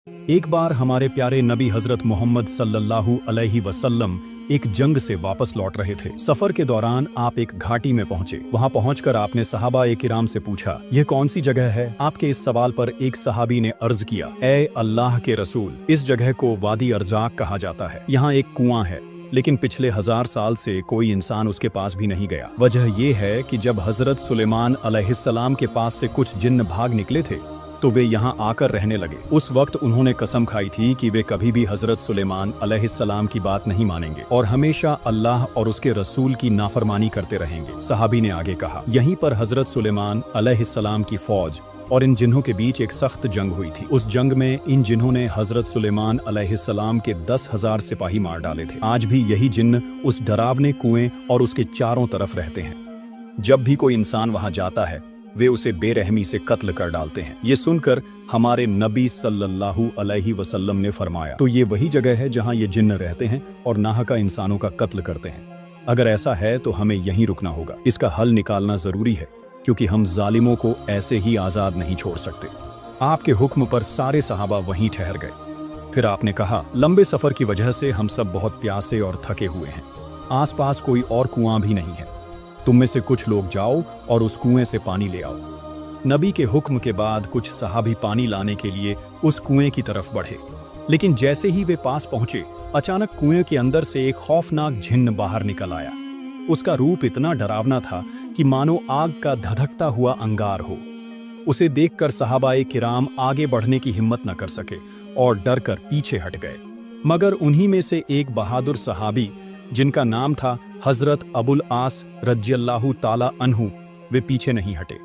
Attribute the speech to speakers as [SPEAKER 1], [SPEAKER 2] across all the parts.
[SPEAKER 1] एक बार हमारे प्यारे नबी हजरत मोहम्मद सल्लल्लाहु अलैहि वसल्लम एक जंग से वापस लौट रहे थे। सफर के दौरान आप एक घाटी में पहुंचे। वहां पहुंचकर आपने सहाबा-ए किराम से पूछा, यह कौन सी जगह है? आपके इस सवाल पर एक सहाबी ने अर्ज किया, ए अल्लाह के रसूल, इस जगह को वादी अर्जाक कहा जाता है। यहाँ एक कुआं है, लेकिन पिछले 1000 साल से कोई इंसान उसके पास भी नहीं गया। वजह यह है कि जब हजरत सुलेमान अलैहिस्सलाम के पास से कुछ जिन्न भाग निकले थे तो वे यहाँ आकर रहने लगे। उस वक्त उन्होंने कसम खाई थी कि वे कभी भी हजरत सुलेमान अलैहिस्सलाम की बात नहीं मानेंगे और हमेशा अल्लाह और उसके रसूल की नाफरमानी करते रहेंगे। सहाबी ने आगे कहा, यहीं पर हजरत सुलेमान अलैहिस्सलाम की फौज और इन जिन्हों के बीच एक सख्त जंग हुई थी। उस जंग में इन जिन्हों ने हजरत सुलेमान अलैहिस्सलाम के 10,000 सिपाही मार डाले थे। आज भी यही जिन्न उस डरावने कुएं और उसके चारों तरफ रहते हैं। जब भी कोई इंसान वहां जाता है वे उसे बेरहमी से कत्ल कर डालते हैं। ये सुनकर हमारे नबी सल्लल्लाहु अलैहि वसल्लम ने फरमाया, तो ये वही जगह है जहां ये जिन्न रहते हैं और नाहका इंसानों का कत्ल करते हैं। अगर ऐसा है तो हमें यहीं रुकना होगा। इसका हल निकालना जरूरी है, क्योंकि हम जालिमों को ऐसे ही आजाद नहीं छोड़ सकते। आपके हुक्म पर सारे सहाबा वहीं ठहर गए। फिर आपने कहा, लंबे सफर की वजह से हम सब बहुत प्यासे और थके हुए हैं। आसपास कोई और कुआं भी नहीं है। तुम में से कुछ लोग जाओ और उस कुएं से पानी ले आओ। नबी के हुक्म के बाद कुछ सहाबी पानी लाने के लिए उस कुएं की तरफ बढ़े, लेकिन जैसे ही वे पास पहुंचे, अचानक कुएं के अंदर से एक खौफनाक जिन्न बाहर निकल आया। उसका रूप इतना डरावना था कि मानो आग का धधकता हुआ अंगार हो। उसे देखकर सहाबाए किराम आगे बढ़ने की हिम्मत न कर सके और डरकर पीछे हट गए। मगर उन्हीं में से एक बहादुर सहाबी, जिनका नाम था हजरत अबुल आस रज़ियल्लाहु ताला अन्हु, वे पीछे नहीं हटे।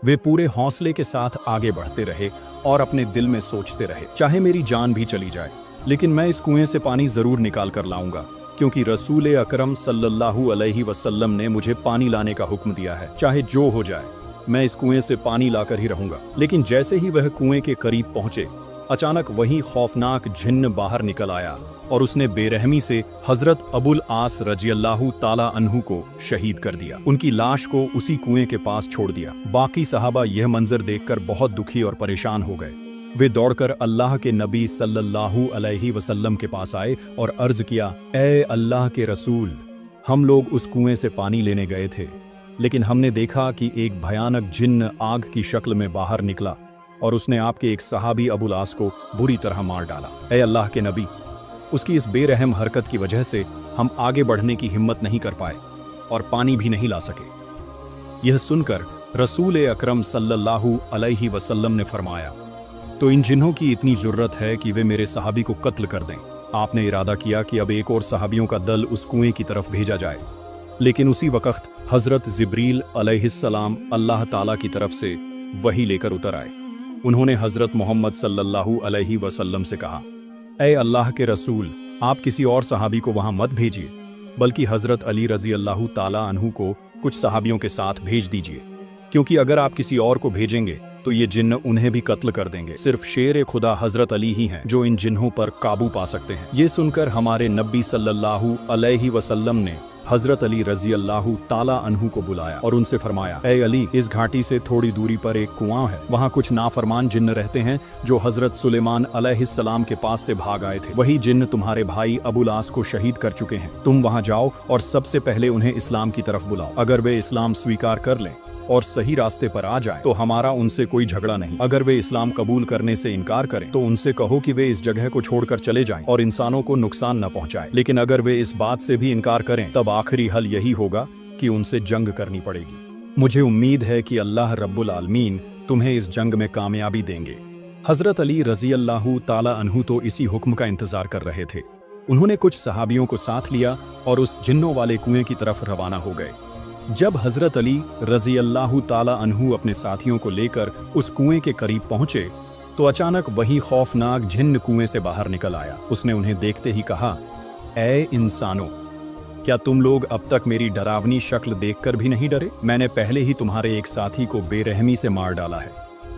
[SPEAKER 1] वे पूरे हौसले के साथ आगे बढ़ते रहे और अपने दिल में सोचते रहे, चाहे मेरी जान भी चली जाए, लेकिन मैं इस कुएं से पानी जरूर निकाल कर लाऊंगा, क्योंकि रसूल अकरम सल्लल्लाहु अलैहि वसल्लम ने मुझे पानी लाने का हुक्म दिया है। चाहे जो हो जाए, मैं इस कुएं से पानी लाकर ही रहूंगा। लेकिन जैसे ही वह कुएं के करीब पहुंचे, अचानक वही खौफनाक जिन्न बाहर निकल आया और उसने बेरहमी से हजरत अबुल आस रज़ियल्लाहु ताला अन्हु को शहीद कर दिया। उनकी लाश को उसी कुएं के पास छोड़ दिया। बाकी सहाबा यह मंजर देखकर बहुत दुखी और परेशान हो गए। वे दौड़कर अल्लाह के नबी सल्लल्लाहु अलैहि वसल्लम के पास आए और अर्ज किया, ए अल्लाह के रसूल, हम लोग उस कुएं से पानी लेने गए थे, लेकिन हमने देखा कि एक भयानक जिन्न आग की शक्ल में बाहर निकला और उसने आपके एक सहाबी अबुल आस को बुरी तरह मार डाला। ए अल्लाह के नबी, उसकी इस बेरहम हरकत की वजह से हम आगे बढ़ने की हिम्मत नहीं कर पाए और पानी भी नहीं ला सके। यह सुनकर रसूल अकरम सल्लल्लाहु अलैहि वसल्लम ने फरमाया, तो इन जिन्हों की इतनी जरूरत है कि वे मेरे सहाबी को कत्ल कर दें। आपने इरादा किया कि अब एक और सहाबियों का दल उस कुएं की तरफ भेजा जाए, लेकिन उसी वक्त हजरत जिब्रील अलैहिस्सलाम अल्लाह ताला की तरफ से वही लेकर उतर आए। उन्होंने हजरत मोहम्मद सल्लल्लाहु अलैहि वसल्लम से कहा, ए अल्लाह के रसूल, आप किसी और सहाबी को वहां मत भेजिए, बल्कि हजरत अली रज़ियल्लाहु ताला अन्हु को कुछ सहाबियों के साथ भेज दीजिए, क्योंकि अगर आप किसी और को भेजेंगे तो ये जिन्न उन्हें भी कत्ल कर देंगे। सिर्फ शेर खुदा हजरत अली ही हैं जो इन जिन्हों पर काबू पा सकते हैं। ये सुनकर हमारे नबी सल्लल्लाहु अलैहि वसल्लम ने हजरत अली रज़ियल्लाहु ताला अन्हु को बुलाया और उनसे फरमाया, ए अली, इस घाटी से थोड़ी दूरी पर एक कुआं है। वहाँ कुछ नाफरमान जिन्न रहते हैं जो हजरत सुलेमान अलैहिस्सलाम के पास से भाग आए थे। वही जिन्न तुम्हारे भाई अबुल आस को शहीद कर चुके हैं। तुम वहाँ जाओ और सबसे पहले उन्हें इस्लाम की तरफ बुलाओ। अगर वे इस्लाम स्वीकार कर लें और सही रास्ते पर आ जाएं, तो हमारा उनसे कोई झगड़ा नहीं। अगर वे इस्लाम कबूल करने से इनकार करें तो उनसे कहो कि वे इस जगह को छोड़कर चले जाएं और इंसानों को नुकसान न पहुंचाएं। लेकिन अगर वे इस बात से भी इनकार करें, तब आखिरी हल यही होगा कि उनसे जंग करनी पड़ेगी। मुझे उम्मीद है कि अल्लाह रब्बुल आलमीन तुम्हें इस जंग में कामयाबी देंगे। हजरत अली रज़ियल्लाहु ताला अन्हु तो इसी हुक्म का इंतजार कर रहे थे। उन्होंने कुछ सहाबियों को साथ लिया और उस जिन्नों वाले कुएं की तरफ रवाना हो गए। जब हजरत अली रज़ियल्लाहु ताला अन्हु अपने साथियों को लेकर उस कुएं के करीब पहुंचे, तो अचानक वही खौफनाक जिन्न कुएं से बाहर निकल आया। उसने उन्हें देखते ही कहा, ए इंसानों, क्या तुम लोग अब तक मेरी डरावनी शक्ल देखकर भी नहीं डरे? मैंने पहले ही तुम्हारे एक साथी को बेरहमी से मार डाला है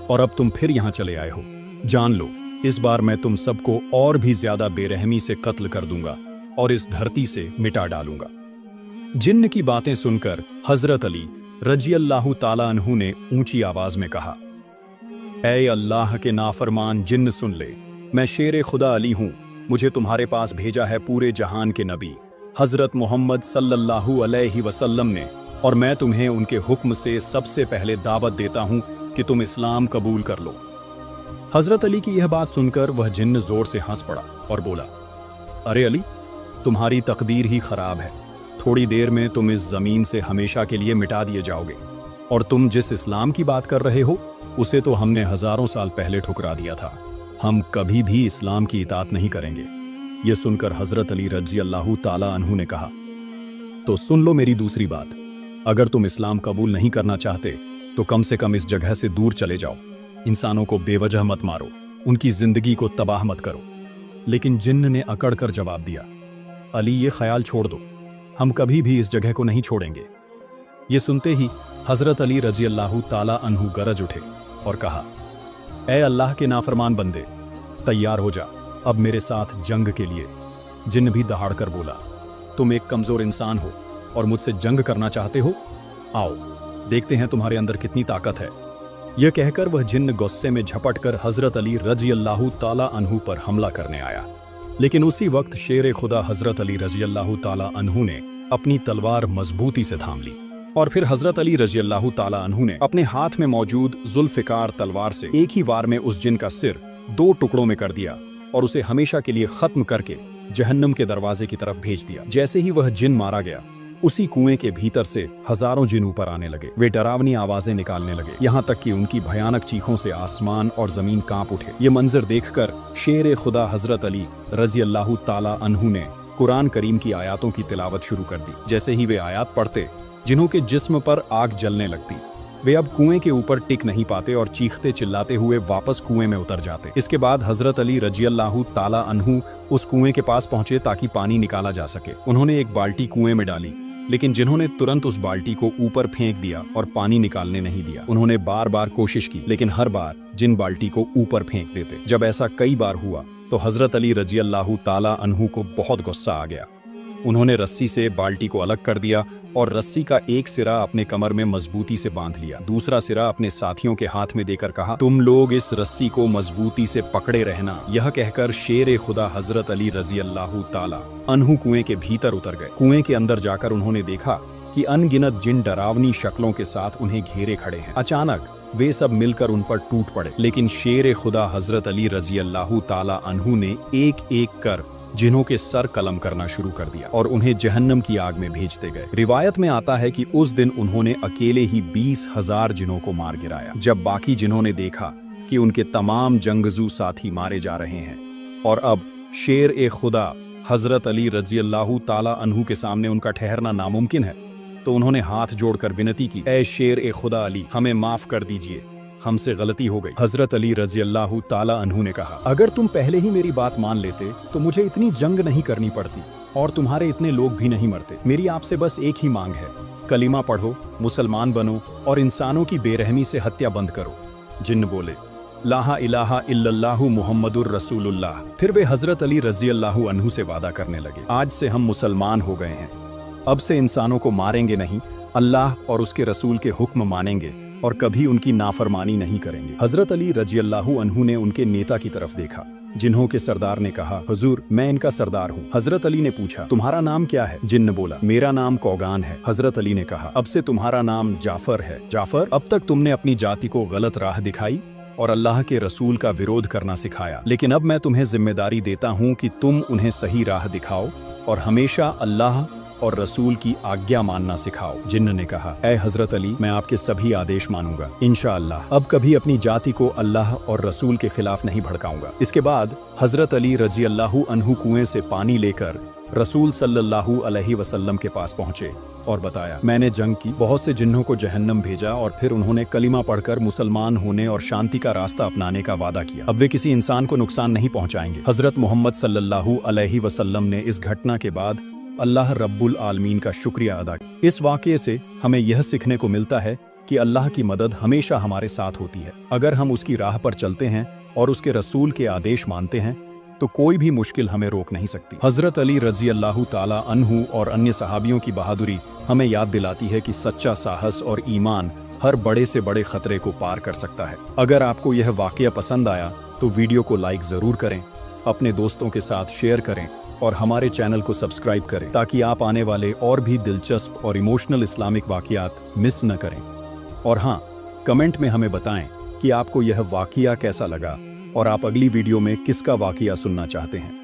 [SPEAKER 1] और अब तुम फिर यहाँ चले आए हो। जान लो, इस बार मैं तुम सबको और भी ज्यादा बेरहमी से कत्ल कर दूंगा और इस धरती से मिटा डालूंगा। जिन्न की बातें सुनकर हजरत अली रज़ियल्लाहु ताला अन्हु ने ऊंची आवाज में कहा, ऐ अल्लाह के नाफरमान जिन्न सुन ले, मैं शेर खुदा अली हूँ, मुझे तुम्हारे पास भेजा है पूरे जहान के नबी हजरत मोहम्मद सल्लल्लाहु अलैहि वसल्लम ने, और मैं तुम्हें उनके हुक्म से सबसे पहले दावत देता हूँ कि तुम इस्लाम कबूल कर लो। हजरत अली की यह बात सुनकर वह जिन्न जोर से हंस पड़ा और बोला, अरे अली, तुम्हारी तकदीर ही खराब है। थोड़ी देर में तुम इस जमीन से हमेशा के लिए मिटा दिए जाओगे, और तुम जिस इस्लाम की बात कर रहे हो उसे तो हमने हजारों साल पहले ठुकरा दिया था। हम कभी भी इस्लाम की इताअत नहीं करेंगे। यह सुनकर हजरत अली रजी अल्लाह ताला अन्हु ने कहा, तो सुन लो मेरी दूसरी बात, अगर तुम इस्लाम कबूल नहीं करना चाहते तो कम से कम इस जगह से दूर चले जाओ। इंसानों को बेवजह मत मारो, उनकी जिंदगी को तबाह मत करो। लेकिन जिन्न ने अकड़ कर जवाब दिया, अली ये ख्याल छोड़ दो, हम कभी भी इस जगह को नहीं छोड़ेंगे। ये सुनते ही हजरत अली रजी अल्लाह ताला अन्हु गरज उठे और कहा, ए अल्लाह के नाफरमान बंदे, तैयार हो जा अब मेरे साथ जंग के लिए। जिन्न भी दहाड़ कर बोला, तुम एक कमजोर इंसान हो और मुझसे जंग करना चाहते हो? आओ देखते हैं तुम्हारे अंदर कितनी ताकत है। यह कहकर वह जिन्न गुस्से में झपट कर हजरत अली रजी अल्लाह ताला अन्हु पर हमला करने आया। लेकिन उसी वक्त शेर खुदा हजरत अली रजी अल्लाह ताला अन्हु ने अपनी तलवार मजबूती से थाम ली, और फिर हजरत अली रजी अल्लाह ताला अन्हु ने अपने हाथ में मौजूद जुल्फिकार तलवार से एक ही वार में उस जिन का सिर 2 टुकड़ों में कर दिया और उसे हमेशा के लिए खत्म करके जहन्नम के दरवाजे की तरफ भेज दिया। जैसे ही वह जिन मारा गया, उसी कुएं के भीतर से हजारों जिन ऊपर आने लगे। वे डरावनी आवाजें निकालने लगे, यहाँ तक कि उनकी भयानक चीखों से आसमान और जमीन कांप उठे। ये मंजर देखकर शेर खुदा हजरत अली रजी अल्लाह ताला अन्हु ने कुरान करीम की आयातों की तिलावत शुरू कर दी। जैसे ही वे आयात पढ़ते, जिन्हों के जिस्म पर आग जलने लगती, वे अब कुएं के ऊपर टिक नहीं पाते और चीखते चिल्लाते हुए वापस कुएं में उतर जाते। इसके बाद हजरत अली रजी अल्लाह ताला अन्हु उस कुएं के पास पहुंचे ताकि पानी निकाला जा सके। उन्होंने एक बाल्टी कुएं में डाली, लेकिन जिन्होंने तुरंत उस बाल्टी को ऊपर फेंक दिया और पानी निकालने नहीं दिया। उन्होंने बार बार कोशिश की, लेकिन हर बार जिन बाल्टी को ऊपर फेंक देते। जब ऐसा कई बार हुआ तो हजरत अली रजी अल्लाह ताला अन्हु को बहुत गुस्सा आ गया। उन्होंने रस्सी से बाल्टी को अलग कर दिया और रस्सी का एक सिरा अपने कमर में मजबूती से बांध लिया। दूसरा सिरा अपने साथियों के हाथ में देकर कहा, तुम लोग इस रस्सी को मजबूती से पकड़े रहना। यह कहकर शेर खुदा हजरत अली रजी अल्लाह ताला अन्हु कुएं के भीतर उतर गए। कुएं के अंदर जाकर उन्होंने देखा कि अनगिनत जिन डरावनी शक्लों के साथ उन्हें घेरे खड़े हैं। अचानक वे सब मिलकर उन पर टूट पड़े, लेकिन शेर खुदा हजरत अली रजी अल्लाह ताला अन्हु ने एक एक कर जिन्हों के सर कलम करना शुरू कर दिया और उन्हें जहन्नम की आग में भेजते गए। रिवायत में आता है कि उस दिन उन्होंने अकेले ही 20,000 जिनों को मार गिराया। जब बाकी जिन्हों ने देखा कि उनके तमाम जंगजू साथी मारे जा रहे हैं और अब शेर ए खुदा हजरत अली रजी अल्लाह ताला अन्हु के सामने उनका ठहरना नामुमकिन है, तो उन्होंने हाथ जोड़कर विनती की, ए शेर ए खुदा अली, हमें माफ कर दीजिए, हमसे गलती हो गई। हजरत अली रजी अल्लाह ताला अन्हु ने कहा, अगर तुम पहले ही मेरी बात मान लेते तो मुझे इतनी जंग नहीं करनी पड़ती और तुम्हारे इतने लोग भी नहीं मरते। मेरी आपसे बस एक ही मांग है, कलीमा पढ़ो, मुसलमान बनो और इंसानों की बेरहमी से हत्या बंद करो। जिन्न बोले, ला इलाहा इल्लल्लाहु मुहम्मदुर रसूलुल्लाह। फिर वे हजरत अली रजी अल्लाह अन्हु से वादा करने लगे, आज से हम मुसलमान हो गए हैं, अब से इंसानों को मारेंगे नहीं, अल्लाह और उसके रसूल के हुक्म मानेंगे और कभी उनकी नाफरमानी नहीं करेंगे। हजरत अली रजी अल्लाह अन्हु ने उनके नेता की तरफ देखा। जिन्हों के सरदार ने कहा, हुजूर, मैं इनका सरदार हूँ। हजरत अली ने पूछा, तुम्हारा नाम क्या है? जिन्न बोला, मेरा नाम कौगान है। हजरत अली ने कहा, अब से तुम्हारा नाम जाफर है। जाफर, अब तक तुमने अपनी जाति को गलत राह दिखाई और अल्लाह के रसूल का विरोध करना सिखाया, लेकिन अब मैं तुम्हें जिम्मेदारी देता हूँ कि तुम उन्हें सही राह दिखाओ और हमेशा अल्लाह और रसूल की आज्ञा मानना सिखाओ। जिन्न ने कहा, ऐ हजरत अली, मैं आपके सभी आदेश मानूंगा इंशाअल्लाह। अब कभी अपनी जाति को अल्लाह और रसूल के खिलाफ नहीं भड़काऊंगा। इसके बाद हजरत अली रजी अल्लाह अन्हु कुएं से पानी लेकर रसूल सल्लल्लाहु अलैहि वसल्लम के पास पहुंचे और बताया, मैंने जंग की, बहुत से जिन्नों को जहन्नम भेजा और फिर उन्होंने कलिमा पढ़कर मुसलमान होने और शांति का रास्ता अपनाने का वादा किया। अब वे किसी इंसान को नुकसान नहीं पहुंचाएंगे। हजरत मोहम्मद सल्लल्लाहु अलैहि वसल्लम ने इस घटना के बाद अल्लाह रब्बुल आलमीन का शुक्रिया अदा किया। इस वाक़ये से हमें यह सीखने को मिलता है कि अल्लाह की मदद हमेशा हमारे साथ होती है। अगर हम उसकी राह पर चलते हैं और उसके रसूल के आदेश मानते हैं तो कोई भी मुश्किल हमें रोक नहीं सकती। हजरत अली रजी अल्लाह ताला अन्हु और अन्य सहाबियों की बहादुरी हमें याद दिलाती है कि सच्चा साहस और ईमान हर बड़े से बड़े खतरे को पार कर सकता है। अगर आपको यह वाक़या पसंद आया तो वीडियो को लाइक ज़रूर करें, अपने दोस्तों के साथ शेयर करें और हमारे चैनल को सब्सक्राइब करें ताकि आप आने वाले और भी दिलचस्प और इमोशनल इस्लामिक वाक़यात मिस न करें। और हाँ, कमेंट में हमें बताएं कि आपको यह वाक़या कैसा लगा और आप अगली वीडियो में किसका वाक़या सुनना चाहते हैं।